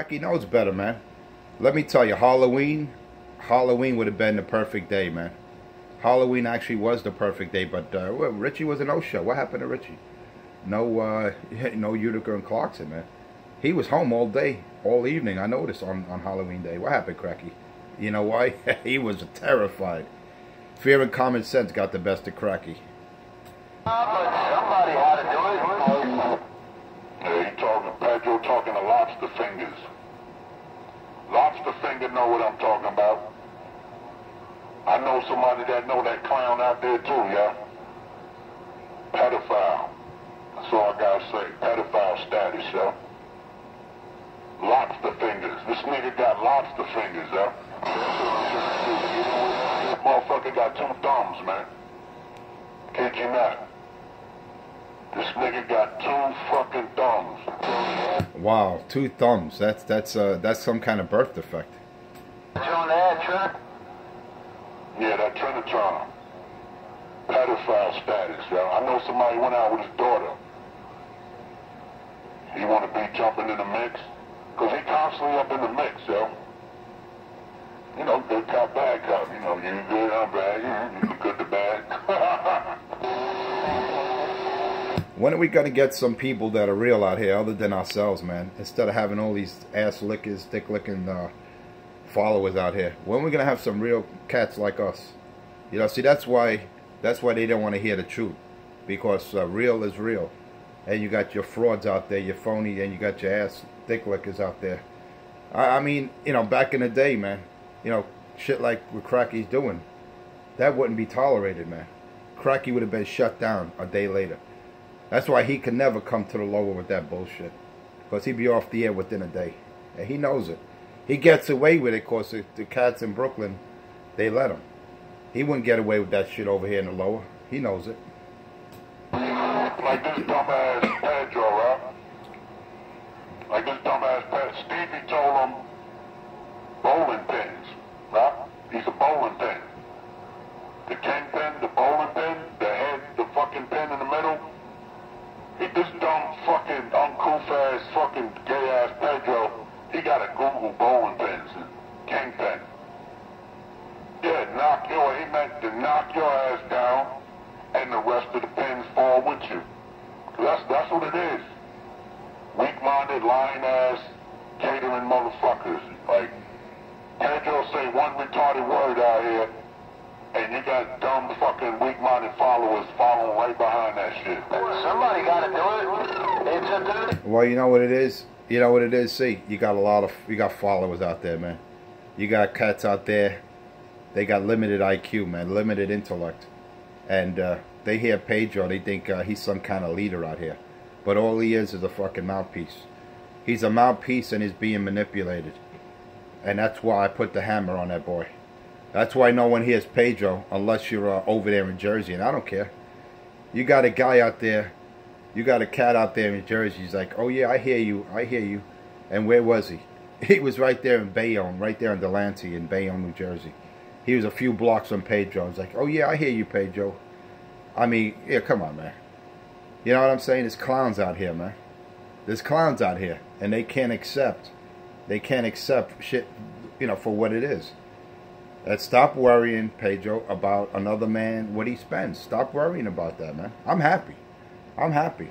He knows better, man. Let me tell you, Halloween would have been the perfect day, man. Halloween actually was the perfect day, but well, Richie was a no-show. What happened to Richie? No, no Utica and Clarkson, man. He was home all day, all evening. I noticed on Halloween day. What happened, Cracky? You know why? He was terrified. Fear and common sense got the best of Cracky. Somebody had to do it. Yeah, he talking, Pedro talking to Lobster Fingers. Lobster Finger know what I'm talking about. I know somebody that know that clown out there too, yeah? Pedophile. That's all I gotta say. Pedophile status, yeah? Lobster Fingers. This nigga got lobster fingers, yeah? This motherfucker got 2 thumbs, man. Kid you not. This nigga got 2 fucking thumbs. Wow, 2 thumbs. That's some kind of birth defect. You on that, Trent? Yeah, that Trinitron. Pedophile status, yo. I know somebody went out with his daughter. He want to be jumping in the mix? Because he constantly up in the mix, yo. You know, good cop, bad cop. You know, you good, I'm bad. You good to bad. When are we going to get some people that are real out here other than ourselves, man? Instead of having all these ass lickers, dick licking followers out here. When are we going to have some real cats like us? You know, see, that's why they don't want to hear the truth. Because real is real. And you got your frauds out there, your phony, and you got your ass dick lickers out there. I mean, you know, back in the day, man, you know, shit like what Cracky's doing, that wouldn't be tolerated, man. Cracky would have been shut down a day later. That's why he could never come to the lower with that bullshit. Because he'd be off the air within a day. And he knows it. He gets away with it because the cats in Brooklyn, they let him. He wouldn't get away with that shit over here in the lower. He knows it. Like this dumbass Pedro, right? Like this dumbass Pedro. Stevie told him bowling pins, right? He's a bowling pin. The kingpin, the bowling pin, the head, the fucking pin in the middle. This dumb fucking uncouth ass fucking gay ass Pedro, he got a Google bowling pins and kingpin. Yeah, he meant to knock your ass down and the rest of the pins fall with you. That's what it is. Weak-minded, lying ass, catering motherfuckers. Like, Pedro say one retarded word out here, and you got dumb fucking weak-minded followers following right behind that shit. Somebody got to do it. It's a dude. Well, you know what it is? You know what it is? See, you got followers out there, man. You got cats out there. They got limited IQ, man, limited intellect. And they hear Pedro, they think he's some kind of leader out here. But all he is a fucking mouthpiece. He's a mouthpiece and he's being manipulated. And that's why I put the hammer on that boy. That's why no one hears Pedro unless you're over there in Jersey, and I don't care. You got a guy out there, you got a cat out there in Jersey. He's like, oh yeah, I hear you. And where was he? He was right there in Bayonne, right there in Delancey in Bayonne, New Jersey. He was a few blocks from Pedro. He's like, oh yeah, I hear you, Pedro. I mean, yeah, come on, man. You know what I'm saying? There's clowns out here, man. There's clowns out here, and they can't accept shit, you know, for what it is. Stop worrying, Pedro, about another man, what he spends. Stop worrying about that, man. I'm happy. I'm happy.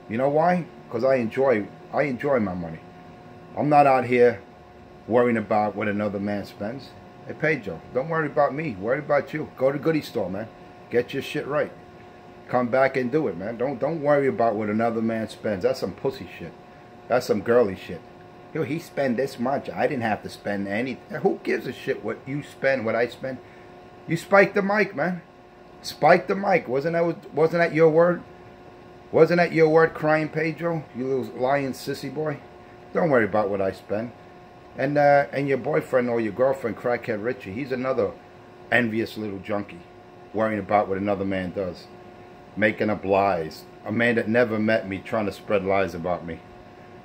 You know why? Because I enjoy my money. I'm not out here worrying about what another man spends. Hey, Pedro, don't worry about me. Worry about you. Go to Goodie Store, man. Get your shit right. Come back and do it, man. Don't worry about what another man spends. That's some pussy shit. That's some girly shit. Yo, he spent this much. I didn't have to spend anything. Who gives a shit what you spend, what I spend? You spiked the mic, man. Spike the mic. Wasn't that your word? Wasn't that your word, crying Pedro? You little lying sissy boy. Don't worry about what I spend. And your boyfriend or your girlfriend, crackhead Richie, he's another envious little junkie, worrying about what another man does, making up lies. A man that never met me trying to spread lies about me.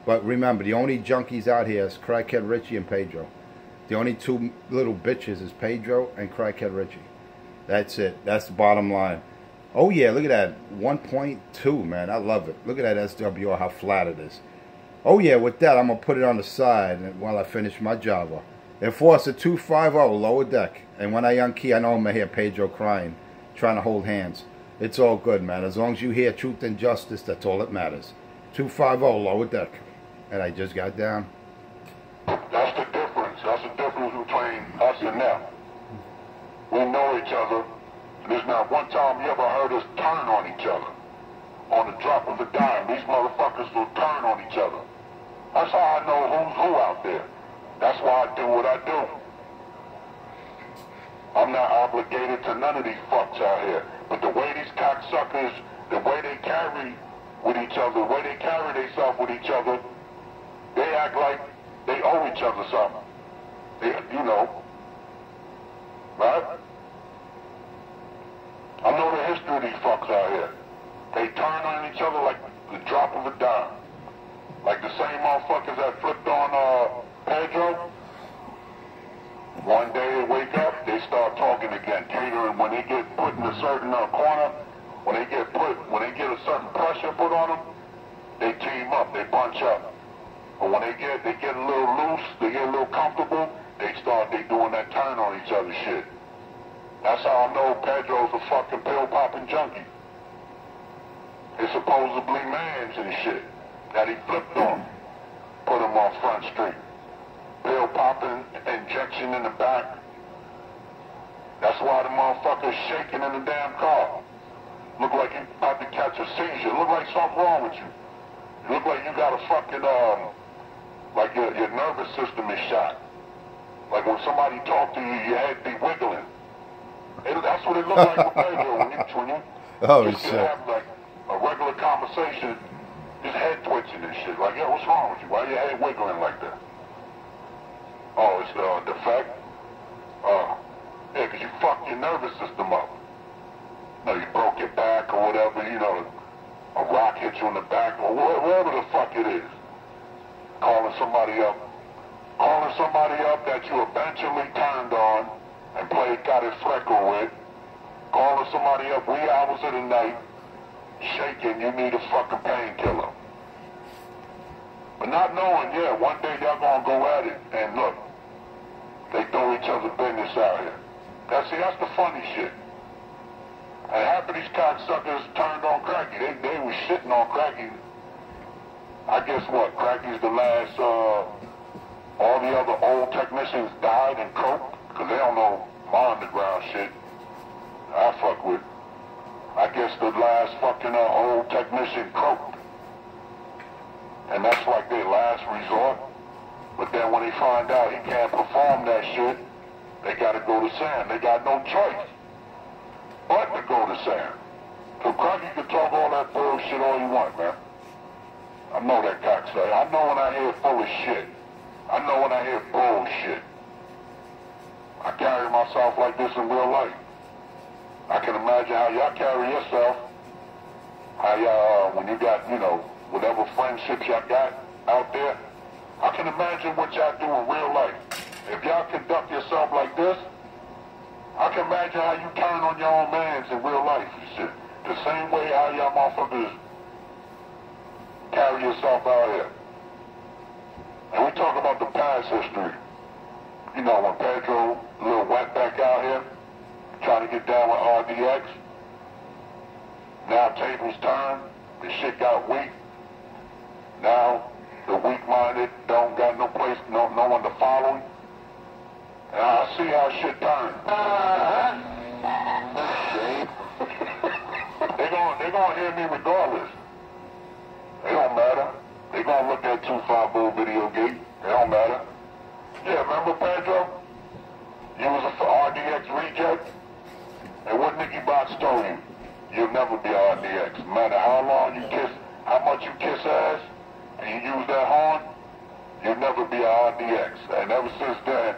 But remember, the only junkies out here is crackhead Richie and Pedro. The only 2 little bitches is Pedro and crackhead Richie. That's it. That's the bottom line. Oh yeah, look at that. 1.2, man. I love it. Look at that SWR, how flat it is. Oh yeah, with that, I'm going to put it on the side while I finish my Java. Enforcer 250, lower deck. And when I unkey, I know I'm going to hear Pedro crying, trying to hold hands. It's all good, man. As long as you hear truth and justice, that's all that matters. 250, lower deck. And I just got down. That's the difference. That's the difference between us and them. We know each other. There's not one time you ever heard us turn on each other. On the drop of a dime, these motherfuckers will turn on each other. That's how I know who's who out there. That's why I do what I do. I'm not obligated to none of these fucks out here. But the way these cocksuckers, the way they carry with each other, the way they carry themselves with each other, they act like they owe each other something. They, you know. Right? I know the history of these fucks out here. They turn on each other like the drop of a dime. Like the same motherfuckers that flipped on Pedro. One day they wake up, they start talking again, catering. When they get put in a certain corner, when they get a certain pressure put on them, they team up, they bunch up. But when they get a little loose, they get a little comfortable, they doing that turn on each other shit. That's how I know Pedro's a fucking pill popping junkie. It's supposedly mans and shit that he flipped on, put him on Front Street. Pill popping, injection in the back. That's why the motherfucker's shaking in the damn car. Look like you about to catch a seizure. Look like something wrong with you. You look like you got a fucking, like your nervous system is shot. Like when somebody talk to you, your head be wiggling. That's what it looks like with Pedro when you just have like a regular conversation, his head twitching and shit. Like, yo, what's wrong with you? Why your head wiggling like that? Oh, it's the defect? Yeah, because you fucked your nervous system up. You know, you broke your back or whatever, you know, a rock hit you in the back or whatever the fuck it is. Calling somebody up that you eventually turned on and got his freckle with. Calling somebody up wee hours of the night, shaking, you need a fucking painkiller. But not knowing, yeah, one day y'all gonna go at it, and look, they throw each other business out here. That's the funny shit. And half of these cocksuckers turned on Cracky. They was shitting on Cracky. I guess what, Cracky's the last, all the other old technicians died and coped, because they don't know my underground shit I fuck with. I guess the last fucking old technician coped. And that's like their last resort. But then when they find out he can't perform that shit, they gotta go to Sam. They got no choice but to go to Sam. So Cracky can talk all that bullshit all you want, man. I know that cocksucker. I know when I hear full of shit. I know when I hear bullshit. I carry myself like this in real life. I can imagine how y'all carry yourself. How y'all, when you got, you know, whatever friendships y'all got out there. I can imagine what y'all do in real life. If y'all conduct yourself like this, I can imagine how you turn on your own mans in real life and shit. The same way how y'all motherfuckers carry yourself out here. And we talk about the past history. You know, when Pedro, a little went back out here, trying to get down with RDX. Now tables turn, the shit got weak. Now the weak-minded don't got no place, no one to follow him. And I see how shit turn. They gonna hear me regardless. It don't matter. They gonna look at 250 video gate. It don't matter. Yeah, remember Pedro? You was a RDX reject. And what Nicky Box told you, you'll never be RDX. No matter how long you kiss, how much you kiss ass, and you use that horn, you'll never be RDX. And ever since then,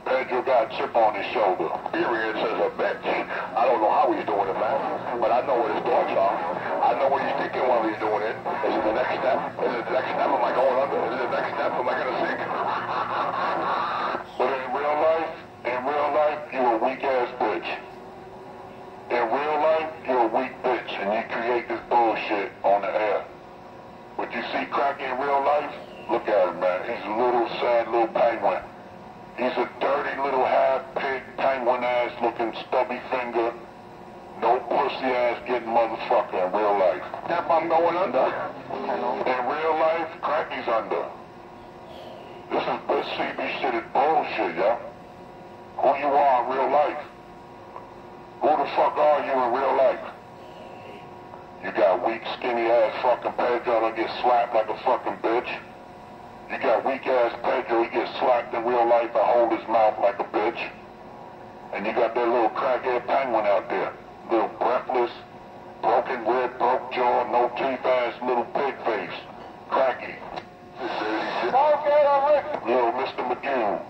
Pedro got a chip on his shoulder. Period says a bitch. I don't know how he's doing it, man, but I know what his thoughts are. I know what he's thinking while he's doing it. Is it the next step? Is it the next step? Am I going under? Is it the next step? Am I going to sink? But in real life, you're a weak-ass bitch. In real life, you're a weak bitch, and you create this bullshit on the air. But you see Cracky in real life, bad little penguin. He's a dirty little half-pig, penguin-ass looking stubby finger, no pussy-ass getting motherfucker in real life. If I'm going under. In real life, Cracky's under. This is this CB shit is bullshit, yeah? Who you are in real life? Who the fuck are you in real life? You got weak, skinny-ass fucking Pedro that gets slapped like a fucking bitch. You got weak-ass Pedro, he gets slapped in real life and hold his mouth like a bitch. And you got that little crackhead penguin out there. Little breathless, broken rib, broke jaw, no teeth-ass little pig face. Cracky. Little Mr. McGill.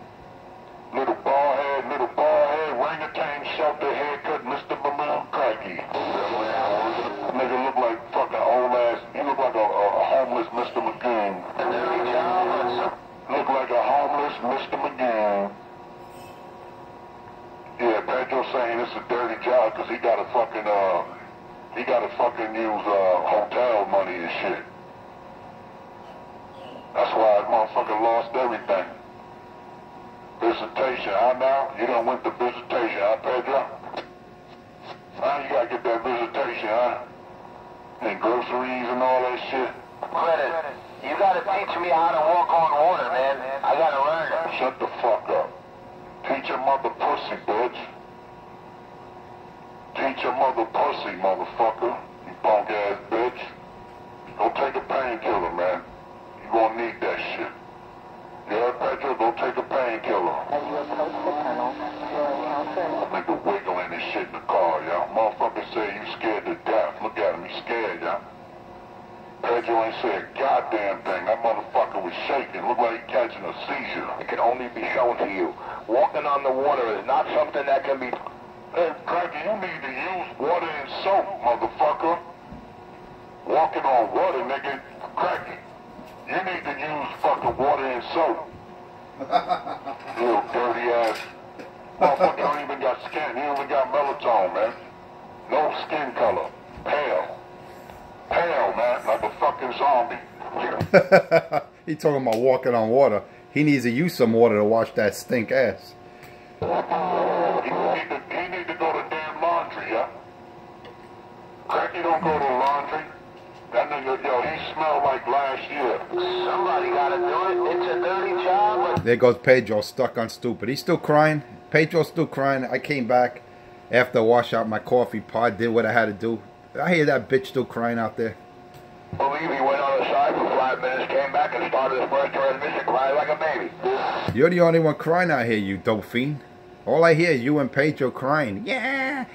Little bald head, orangutan shelter haircut, Mr. Mammoon Cracky. Nigga look like fucking old ass. He look like a homeless Mr. McGoon. Look like a homeless Mr. McGoon. Yeah, Pedro's saying it's a dirty job because he gotta fucking use hotel money and shit. That's why that motherfucker lost everything. Visitation, huh now? You done went to visitation, huh, Pedro? Now you gotta get that visitation, huh? And groceries and all that shit. Credit, you gotta teach me how to walk on water, man. I gotta learn it. Shut the fuck up. Teach your mother pussy, bitch. Teach your mother pussy, motherfucker. You punk ass bitch. Go take a painkiller, man. You gonna need that shit. Yeah, Pedro, go take a painkiller. Nigga wiggling and shit in the car, y'all. Motherfucker say you scared to death. Look at him, he's scared, y'all. Pedro ain't said a goddamn thing. That motherfucker was shaking. Looked like he catching a seizure. It can only be shown to you. Walking on the water is not something that can be... Hey, Cracky, you need to use water and soap, motherfucker. Walking on water, nigga. Cracky, you need to use fucking water and soap. Little dirty ass. Motherfucker don't even got skin. He only got melatonin, man. No skin color. Pale. Pale, man. Like a fucking zombie. He talking about walking on water. He needs to use some water to wash that stink ass. He need to go to damn laundry, yeah? Cracky don't go to laundry. That nigga, yo, he smelled like last year. Somebody gotta do it. It's a dirty job, but... There goes Pedro, stuck on stupid. He's still crying. Pedro's still crying. I came back after I washed out my coffee pot, did what I had to do. I hear that bitch still crying out there. Believe he went on the side for 5 minutes, came back and started his first transmission, crying like a baby. You're the only one crying out here, you dope fiend. All I hear is you and Pedro crying. Yeah,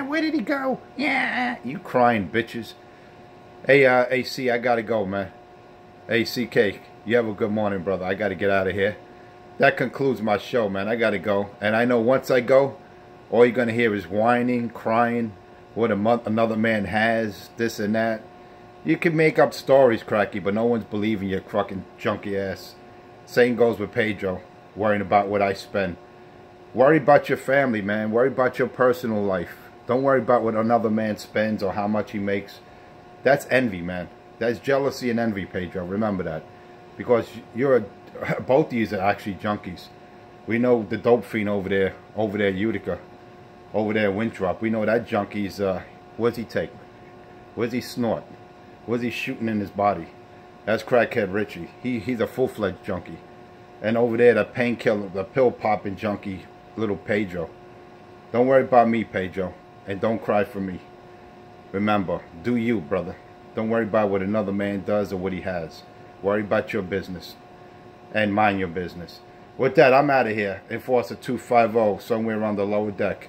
where did he go? Yeah, you crying bitches. Hey, AC, I gotta go, man. Hey, CK, you have a good morning, brother. I gotta get out of here. That concludes my show, man. I gotta go. And I know once I go, all you're gonna hear is whining, crying, what another man has, this and that. You can make up stories, Cracky, but no one's believing your fucking junky ass. Same goes with Pedro, worrying about what I spend. Worry about your family, man. Worry about your personal life. Don't worry about what another man spends or how much he makes. That's envy, man. That's jealousy and envy, Pedro. Remember that. Because both of these are actually junkies. We know the dope fiend over there Utica, over there Winthrop. We know that junkie's, what does he take? What does he snort? What is he shooting in his body? That's crackhead Richie. He's a full-fledged junkie. And over there, the painkiller, the pill-popping junkie, little Pedro. Don't worry about me, Pedro. And don't cry for me. Remember, do you, brother. Don't worry about what another man does or what he has. Worry about your business. And mind your business. With that, I'm out of here. Enforcer 250, somewhere on the lower deck.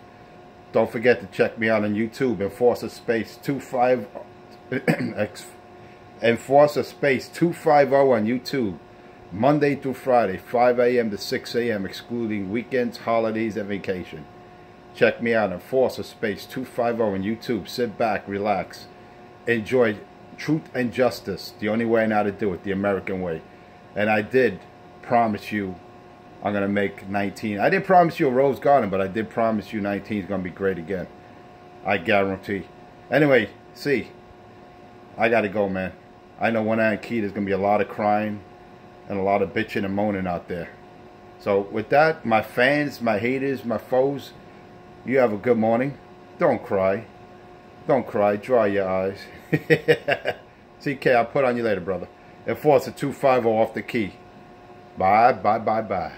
Don't forget to check me out on YouTube. Enforcer Space 250. Enforcer Space 250 on YouTube. Monday through Friday, 5 a.m. to 6 a.m. excluding weekends, holidays, and vacation. Check me out on Enforcer Space 250 on YouTube. Sit back, relax. Enjoy truth and justice. The only way I know how to do it, the American way. And I did promise you I'm going to make 19. I didn't promise you a Rose Garden, but I did promise you 19 is going to be great again. I guarantee. Anyway, see, I got to go, man. I know when I and Key, there's going to be a lot of crying, and a lot of bitching and moaning out there. So with that, my fans, my haters, my foes, you have a good morning. Don't cry. Don't cry. Dry your eyes. CK, I'll put on you later, brother. Enforcer 250 off the key. Bye, bye, bye, bye.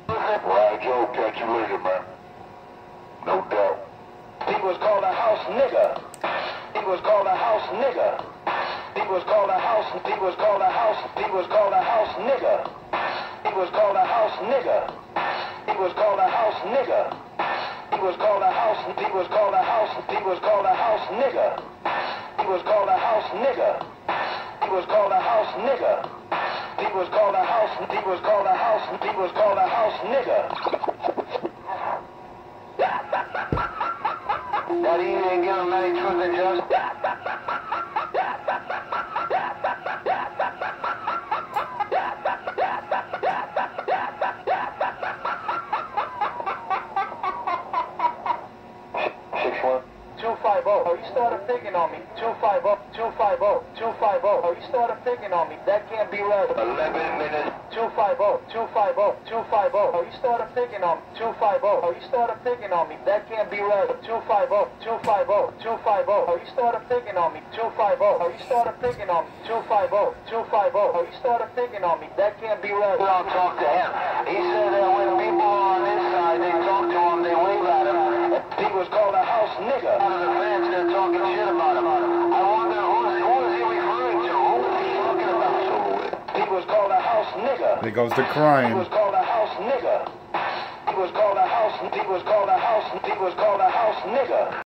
Right, Joe, catch you later, man. No doubt. He was called a house nigga. He was called a house nigga. He was called a house. He was called a house. He was called a house nigga. He was called a house nigga. He was called a house nigga. He was called a house. He was called a house. He was called a house nigga. He was called a house nigga. He was called a house nigga. He was called a house. He was called a house. He was called a house nigga. Daddy, you didn't give him any truth and justice. Oh, you started picking on me. 250, 250, 250. Oh, you started picking on me. That can't be right. 11 minutes. 250, 250, 250. Oh, you started picking on me. 250. Oh, you started picking on me. That can't be right. 250, 250, 250. Oh, you started picking on me. 250. Oh, you started picking on me. 250, 250. Oh, you started picking on me. That can't be right. I'll talk to him. He said that when people are on this side, they talk to him, they wave at him. He was called a house nigga. They're talking shit about him. I wonder who is he referring to? Who is he talking about? He was called a house nigga. There goes the crying. He was called a house nigga. He was called a house. He was called a house. He was called a house nigga.